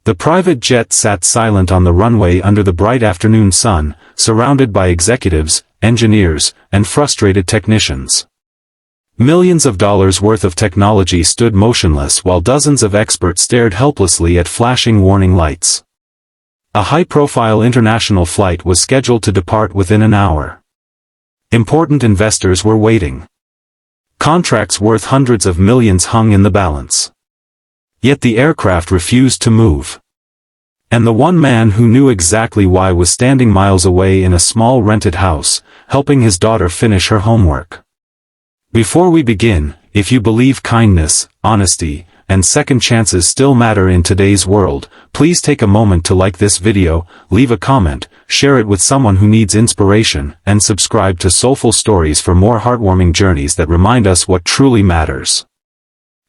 The private jet sat silent on the runway under the bright afternoon sun, surrounded by executives, engineers, and frustrated technicians. Millions of dollars worth of technology stood motionless while dozens of experts stared helplessly at flashing warning lights. A high-profile international flight was scheduled to depart within an hour. Important investors were waiting. Contracts worth hundreds of millions hung in the balance. Yet the aircraft refused to move. And the one man who knew exactly why was standing miles away in a small rented house, helping his daughter finish her homework. Before we begin, if you believe kindness, honesty, and second chances still matter in today's world, please take a moment to like this video, leave a comment, share it with someone who needs inspiration, and subscribe to Soulful Stories for more heartwarming journeys that remind us what truly matters.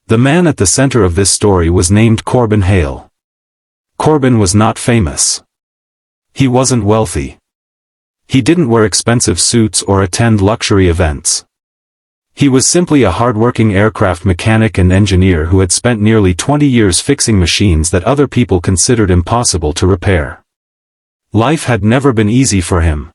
The man at the center of this story was named Corbin Hale. Corbin was not famous. He wasn't wealthy. He didn't wear expensive suits or attend luxury events. He was simply a hardworking aircraft mechanic and engineer who had spent nearly 20 years fixing machines that other people considered impossible to repair. Life had never been easy for him.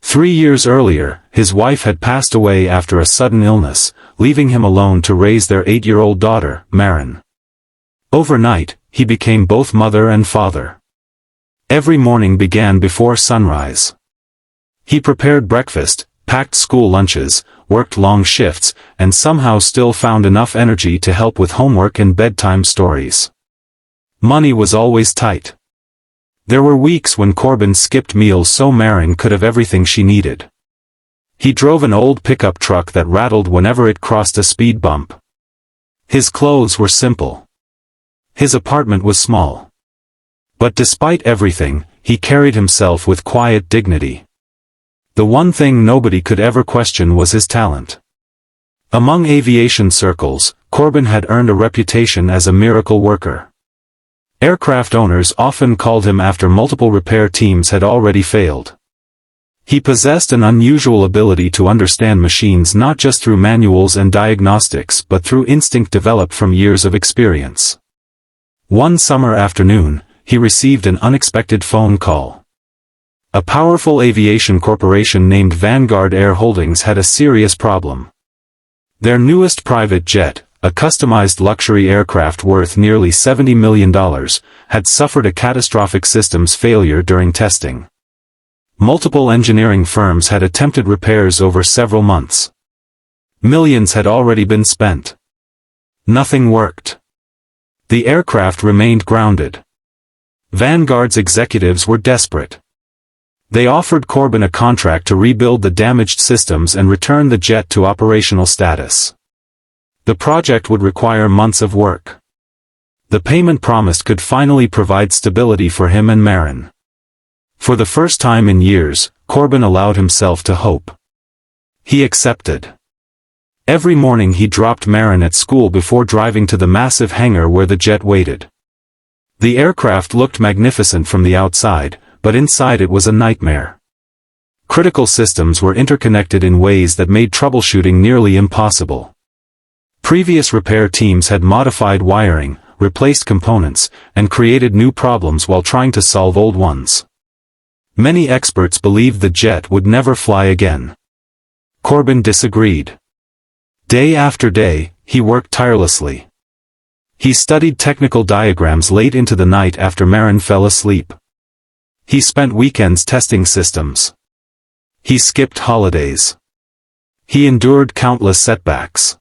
3 years earlier, his wife had passed away after a sudden illness, leaving him alone to raise their 8-year-old daughter, Maren. Overnight, he became both mother and father. Every morning began before sunrise. He prepared breakfast, packed school lunches, worked long shifts, and somehow still found enough energy to help with homework and bedtime stories. Money was always tight. There were weeks when Corbin skipped meals so Maren could have everything she needed. He drove an old pickup truck that rattled whenever it crossed a speed bump. His clothes were simple. His apartment was small. But despite everything, he carried himself with quiet dignity. The one thing nobody could ever question was his talent. Among aviation circles, Corbin had earned a reputation as a miracle worker. Aircraft owners often called him after multiple repair teams had already failed. He possessed an unusual ability to understand machines not just through manuals and diagnostics but through instinct developed from years of experience. One summer afternoon, he received an unexpected phone call. A powerful aviation corporation named Vanguard Air Holdings had a serious problem. Their newest private jet, a customized luxury aircraft worth nearly $70 million, had suffered a catastrophic systems failure during testing. Multiple engineering firms had attempted repairs over several months. Millions had already been spent. Nothing worked. The aircraft remained grounded. Vanguard's executives were desperate. They offered Corbin a contract to rebuild the damaged systems and return the jet to operational status. The project would require months of work. The payment promised could finally provide stability for him and Maren. For the first time in years, Corbin allowed himself to hope. He accepted. Every morning he dropped Maren at school before driving to the massive hangar where the jet waited. The aircraft looked magnificent from the outside, but inside it was a nightmare. Critical systems were interconnected in ways that made troubleshooting nearly impossible. Previous repair teams had modified wiring, replaced components, and created new problems while trying to solve old ones. Many experts believed the jet would never fly again. Corbin disagreed. Day after day, he worked tirelessly. He studied technical diagrams late into the night after Maren fell asleep. He spent weekends testing systems. He skipped holidays. He endured countless setbacks.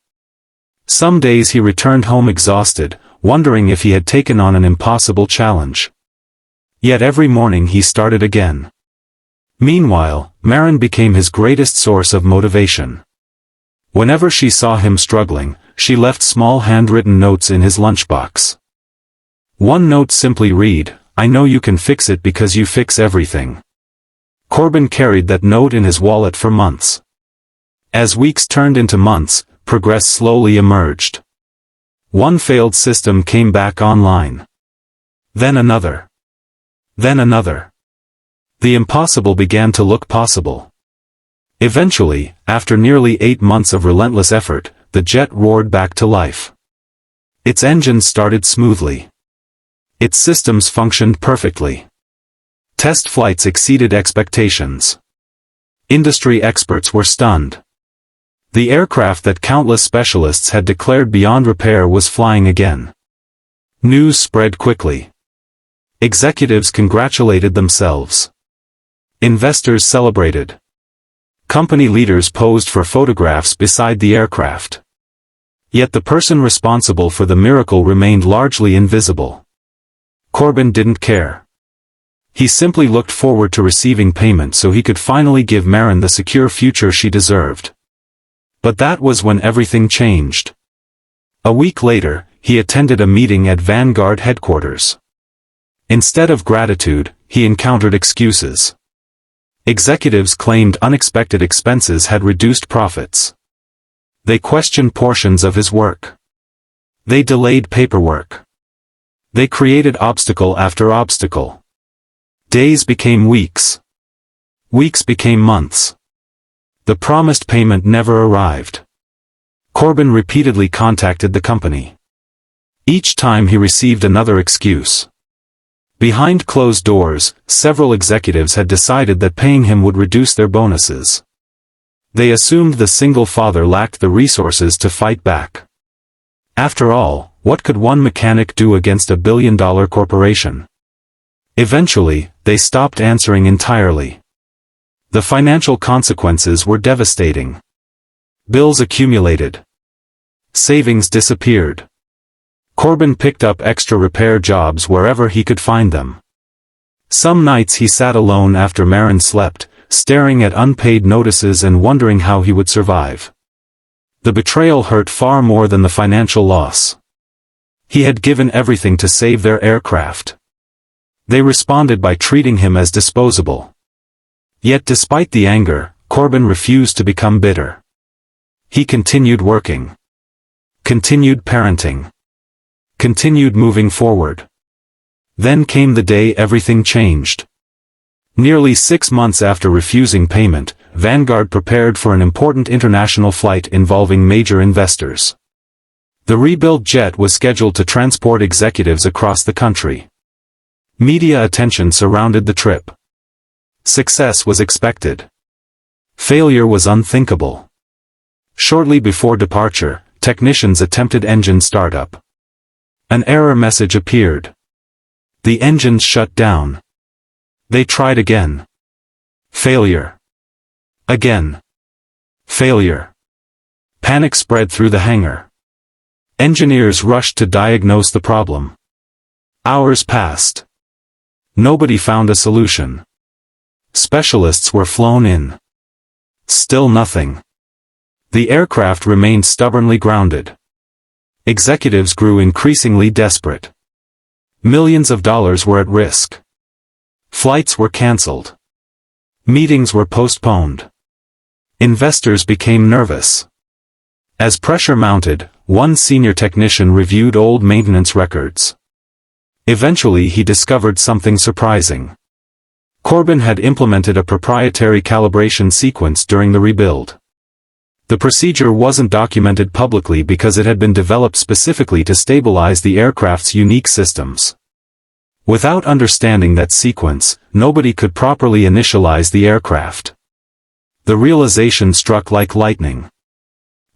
Some days he returned home exhausted, wondering if he had taken on an impossible challenge. Yet every morning he started again. Meanwhile, Maren became his greatest source of motivation. Whenever she saw him struggling, she left small handwritten notes in his lunchbox. One note simply read, "I know you can fix it because you fix everything." Corbin carried that note in his wallet for months. As weeks turned into months, progress slowly emerged. One failed system came back online. Then another. Then another. The impossible began to look possible. Eventually, after nearly 8 months of relentless effort, the jet roared back to life. Its engine started smoothly. Its systems functioned perfectly. Test flights exceeded expectations. Industry experts were stunned. The aircraft that countless specialists had declared beyond repair was flying again. News spread quickly. Executives congratulated themselves. Investors celebrated. Company leaders posed for photographs beside the aircraft. Yet the person responsible for the miracle remained largely invisible. Corbin didn't care. He simply looked forward to receiving payment so he could finally give Maren the secure future she deserved. But that was when everything changed. A week later, he attended a meeting at Vanguard headquarters. Instead of gratitude, he encountered excuses. Executives claimed unexpected expenses had reduced profits. They questioned portions of his work. They delayed paperwork. They created obstacle after obstacle. Days became weeks. Weeks became months. The promised payment never arrived. Corbin repeatedly contacted the company. Each time he received another excuse. Behind closed doors, several executives had decided that paying him would reduce their bonuses. They assumed the single father lacked the resources to fight back. After all, what could one mechanic do against a billion-dollar corporation? Eventually, they stopped answering entirely. The financial consequences were devastating. Bills accumulated. Savings disappeared. Corbin picked up extra repair jobs wherever he could find them. Some nights he sat alone after Maren slept, staring at unpaid notices and wondering how he would survive. The betrayal hurt far more than the financial loss. He had given everything to save their aircraft. They responded by treating him as disposable. Yet despite the anger, Corbin refused to become bitter. He continued working. Continued parenting. Continued moving forward. Then came the day everything changed. Nearly 6 months after refusing payment, Vanguard prepared for an important international flight involving major investors. The rebuilt jet was scheduled to transport executives across the country. Media attention surrounded the trip. Success was expected. Failure was unthinkable. Shortly before departure, technicians attempted engine startup. An error message appeared. The engines shut down. They tried again. Failure. Again. Failure. Panic spread through the hangar. Engineers rushed to diagnose the problem. Hours passed. Nobody found a solution. Specialists were flown in. Still nothing. The aircraft remained stubbornly grounded. Executives grew increasingly desperate. Millions of dollars were at risk. Flights were cancelled. Meetings were postponed. Investors became nervous. As pressure mounted, one senior technician reviewed old maintenance records. Eventually he discovered something surprising. Corbin had implemented a proprietary calibration sequence during the rebuild. The procedure wasn't documented publicly because it had been developed specifically to stabilize the aircraft's unique systems. Without understanding that sequence, nobody could properly initialize the aircraft. The realization struck like lightning.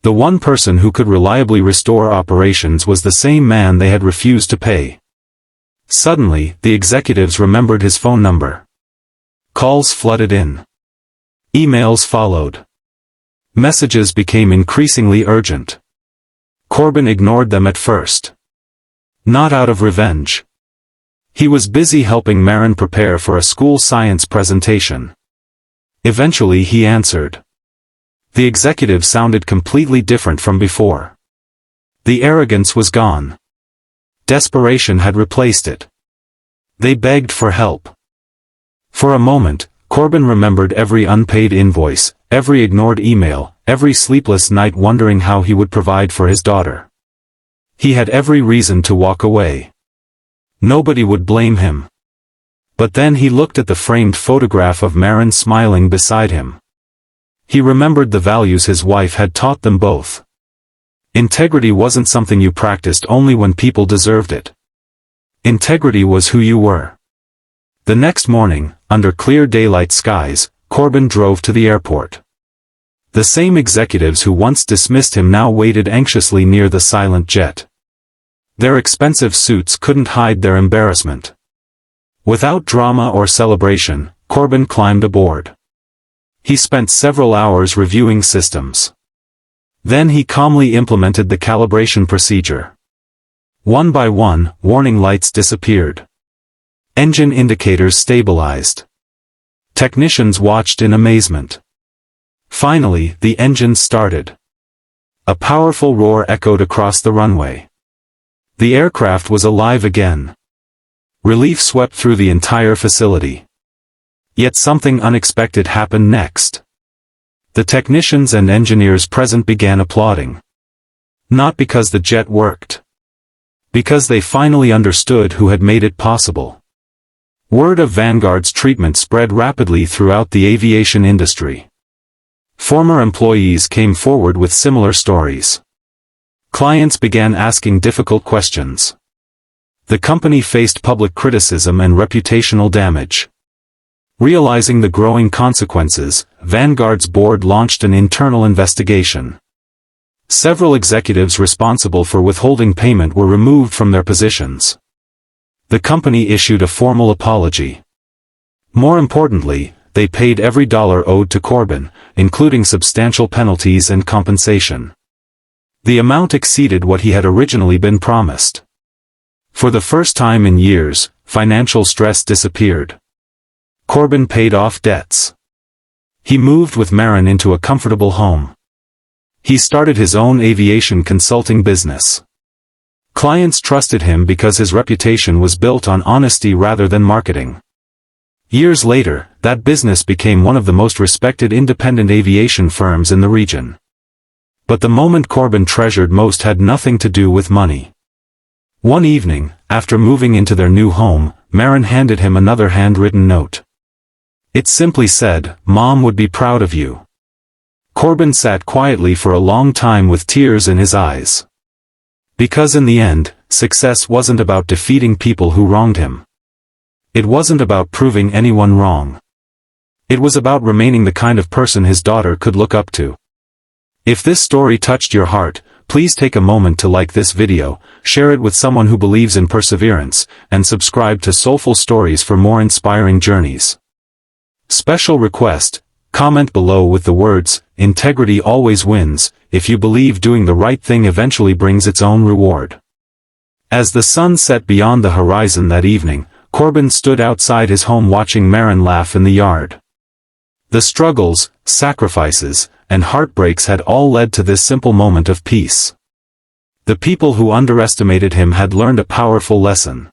The one person who could reliably restore operations was the same man they had refused to pay. Suddenly, the executives remembered his phone number. Calls flooded in. Emails followed. Messages became increasingly urgent. Corbin ignored them at first. Not out of revenge. He was busy helping Maren prepare for a school science presentation. Eventually he answered. The executive sounded completely different from before. The arrogance was gone. Desperation had replaced it. They begged for help. For a moment, Corbin remembered every unpaid invoice, every ignored email, every sleepless night wondering how he would provide for his daughter. He had every reason to walk away. Nobody would blame him. But then he looked at the framed photograph of Maren smiling beside him. He remembered the values his wife had taught them both. Integrity wasn't something you practiced only when people deserved it. Integrity was who you were. The next morning, under clear daylight skies, Corbin drove to the airport. The same executives who once dismissed him now waited anxiously near the silent jet. Their expensive suits couldn't hide their embarrassment. Without drama or celebration, Corbin climbed aboard. He spent several hours reviewing systems. Then he calmly implemented the calibration procedure. One by one, warning lights disappeared. Engine indicators stabilized. Technicians watched in amazement. Finally, the engine started. A powerful roar echoed across the runway. The aircraft was alive again. Relief swept through the entire facility. Yet something unexpected happened next. The technicians and engineers present began applauding. Not because the jet worked. Because they finally understood who had made it possible. Word of Vanguard's treatment spread rapidly throughout the aviation industry. Former employees came forward with similar stories. Clients began asking difficult questions. The company faced public criticism and reputational damage. Realizing the growing consequences, Vanguard's board launched an internal investigation. Several executives responsible for withholding payment were removed from their positions. The company issued a formal apology. More importantly, they paid every dollar owed to Corbin, including substantial penalties and compensation. The amount exceeded what he had originally been promised. For the first time in years, financial stress disappeared. Corbin paid off debts. He moved with Marin into a comfortable home. He started his own aviation consulting business. Clients trusted him because his reputation was built on honesty rather than marketing. Years later, that business became one of the most respected independent aviation firms in the region. But the moment Corbin treasured most had nothing to do with money. One evening, after moving into their new home, Marin handed him another handwritten note. It simply said, "Mom would be proud of you." Corbin sat quietly for a long time with tears in his eyes. Because in the end, success wasn't about defeating people who wronged him. It wasn't about proving anyone wrong. It was about remaining the kind of person his daughter could look up to. If this story touched your heart, please take a moment to like this video, share it with someone who believes in perseverance, and subscribe to Soulful Stories for more inspiring journeys. Special request: comment below with the words, "Integrity always wins," if you believe doing the right thing eventually brings its own reward. As the sun set beyond the horizon that evening, Corbin stood outside his home watching Marin laugh in the yard. The struggles, sacrifices, and heartbreaks had all led to this simple moment of peace. The people who underestimated him had learned a powerful lesson.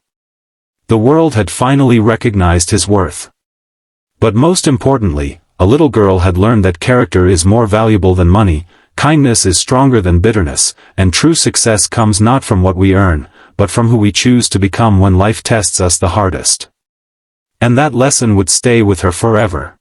The world had finally recognized his worth. But most importantly, a little girl had learned that character is more valuable than money, kindness is stronger than bitterness, and true success comes not from what we earn, but from who we choose to become when life tests us the hardest. And that lesson would stay with her forever.